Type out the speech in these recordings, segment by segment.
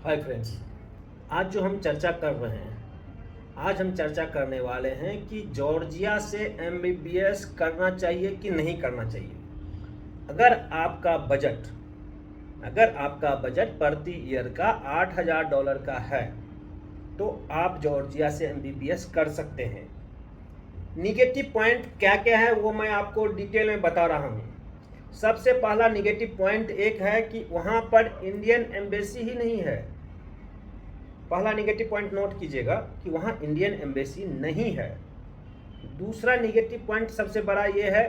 Hi friends, आज जो हम चर्चा कर रहे हैं, आज हम चर्चा करने वाले हैं कि जॉर्जिया से एमबीबीएस करना चाहिए कि नहीं करना चाहिए। अगर आपका बजट प्रति ईयर का $8,000 का है तो आप जॉर्जिया से एमबीबीएस कर सकते हैं। निगेटिव पॉइंट क्या क्या है वो मैं आपको डिटेल में बता रहा हूँ। सबसे पहला निगेटिव पॉइंट एक है कि वहाँ पर इंडियन एम्बेसी ही नहीं है। पहला निगेटिव पॉइंट नोट कीजिएगा कि वहाँ इंडियन एम्बेसी नहीं है। दूसरा निगेटिव पॉइंट सबसे बड़ा ये है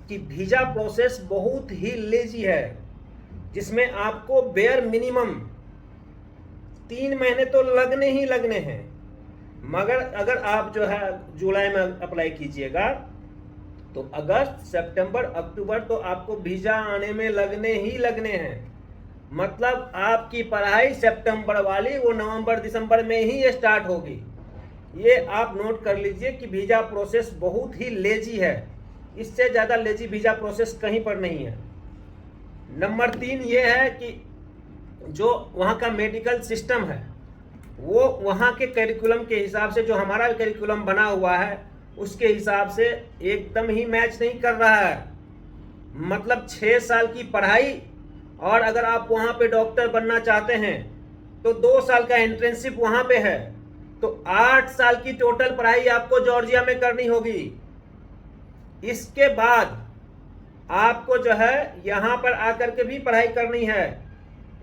कि वीज़ा प्रोसेस बहुत ही लेजी है, जिसमें आपको बेयर मिनिमम 3 महीने तो लगने ही लगने हैं। मगर अगर आप जो है जुलाई में अप्लाई कीजिएगा तो अगस्त, सितंबर, अक्टूबर तो आपको वीज़ा आने में लगने ही लगने हैं। मतलब आपकी पढ़ाई सितंबर वाली वो नवंबर दिसंबर में ही स्टार्ट होगी। ये आप नोट कर लीजिए कि वीज़ा प्रोसेस बहुत ही लेजी है। इससे ज़्यादा लेजी वीज़ा प्रोसेस कहीं पर नहीं है। नंबर 3 ये है कि जो वहाँ का मेडिकल सिस्टम है वो वहाँ के करिकुलम के हिसाब से, जो हमारा करिकुलम बना हुआ है उसके हिसाब से एकदम ही मैच नहीं कर रहा है। मतलब 6 साल की पढ़ाई, और अगर आप वहाँ पे डॉक्टर बनना चाहते हैं तो 2 साल का इंटर्नशिप वहाँ पे है, तो 8 साल की टोटल पढ़ाई आपको जॉर्जिया में करनी होगी। इसके बाद आपको जो है यहाँ पर आकर के भी पढ़ाई करनी है।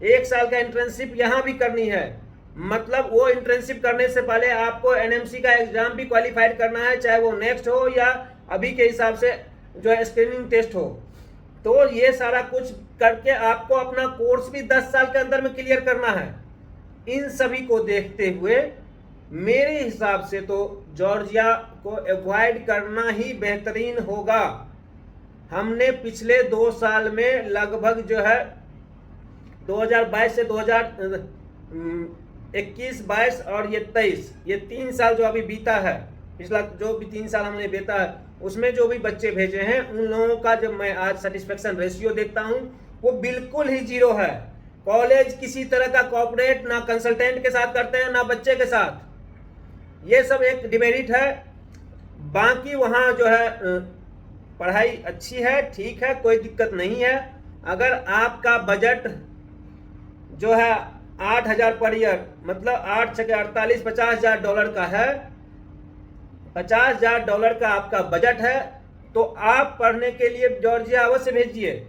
1 साल का इंटर्नशिप यहाँ भी करनी है। मतलब वो इंटर्नशिप करने से पहले आपको एनएमसी का एग्जाम भी क्वालिफाइड करना है, चाहे वो नेक्स्ट हो या अभी के हिसाब से जो है स्क्रीनिंग टेस्ट हो। तो ये सारा कुछ करके आपको अपना कोर्स भी 10 साल के अंदर में क्लियर करना है। इन सभी को देखते हुए मेरे हिसाब से तो जॉर्जिया को अवॉइड करना ही बेहतरीन होगा। हमने पिछले 2 साल में लगभग जो है 2022 से 2021, 22 और ये 23, ये 3 साल जो अभी बीता है, पिछला जो भी 3 साल हमने बीता है उसमें जो भी बच्चे भेजे हैं उन लोगों का जब मैं आज सेटिस्फेक्शन रेशियो देखता हूं वो बिल्कुल ही जीरो है। कॉलेज किसी तरह का कॉर्पोरेट ना कंसल्टेंट के साथ करते हैं ना बच्चे के साथ। ये सब एक डिमेरिट है। बाकी वहाँ जो है पढ़ाई अच्छी है, ठीक है, कोई दिक्कत नहीं है। अगर आपका बजट जो है 8,000 पर ईयर, मतलब 8 छके 48, $50,000 का है, $50,000 का आपका बजट है, तो आप पढ़ने के लिए जॉर्जिया अवश्य भेजिए।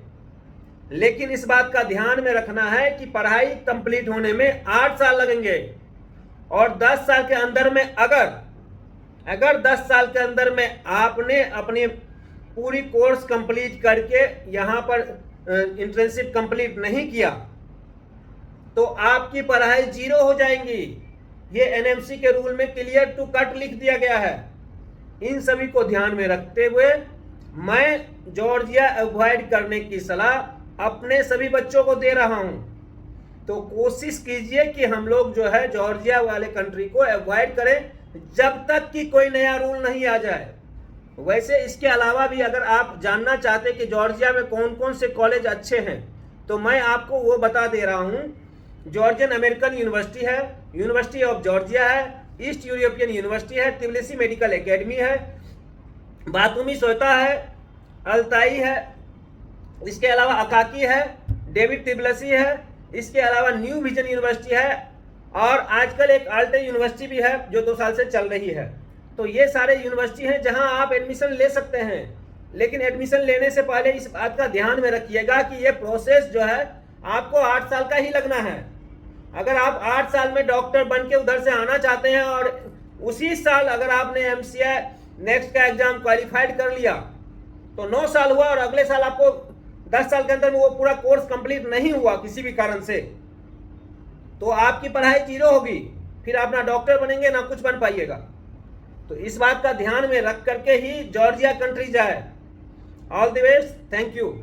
लेकिन इस बात का ध्यान में रखना है कि पढ़ाई कंप्लीट होने में 8 साल लगेंगे, और 10 साल के अंदर में अगर 10 साल के अंदर में आपने अपनी पूरी कोर्स कंप्लीट करके यहाँ पर इंटर्नशिप कंप्लीट नहीं किया तो आपकी पढ़ाई जीरो हो जाएंगी। ये एनएमसी के रूल में क्लियर टू कट लिख दिया गया है। इन सभी को ध्यान में रखते हुए मैं जॉर्जिया अवॉइड करने की सलाह अपने सभी बच्चों को दे रहा हूं। तो कोशिश कीजिए कि हम लोग जो है जॉर्जिया वाले कंट्री को अवॉइड करें जब तक कि कोई नया रूल नहीं आ जाए। वैसे इसके अलावा भी अगर आप जानना चाहते हैं कि जॉर्जिया में कौन कौन से कॉलेज अच्छे हैं तो मैं आपको वो बता दे रहा हूं। जॉर्जियन अमेरिकन यूनिवर्सिटी है, यूनिवर्सिटी ऑफ जॉर्जिया है, ईस्ट यूरोपियन यूनिवर्सिटी है, तिबिलिसी मेडिकल एकेडमी है, बातुमी सोता है, अल्ताई है, इसके अलावा अकाकी है, डेविड तिबिलिसी है, इसके अलावा न्यू विजन यूनिवर्सिटी है, और आजकल एक आल्टे यूनिवर्सिटी भी है जो 2 साल से चल रही है। तो ये सारे यूनिवर्सिटी हैं जहां आप एडमिशन ले सकते हैं। लेकिन एडमिशन लेने से पहले इस बात का ध्यान में रखिएगा कि ये प्रोसेस जो है आपको 8 साल का ही लगना है। अगर आप 8 साल में डॉक्टर बन के उधर से आना चाहते हैं और उसी साल अगर आपने एमसीआई नेक्स्ट का एग्जाम क्वालिफाइड कर लिया तो 9 साल हुआ, और अगले साल आपको 10 साल के अंदर में वो पूरा कोर्स कंप्लीट नहीं हुआ किसी भी कारण से, तो आपकी पढ़ाई जीरो होगी। फिर आप ना डॉक्टर बनेंगे ना कुछ बन पाइएगा। तो इस बात का ध्यान में रख करके ही जॉर्जिया कंट्री जाए। All the best, thank you.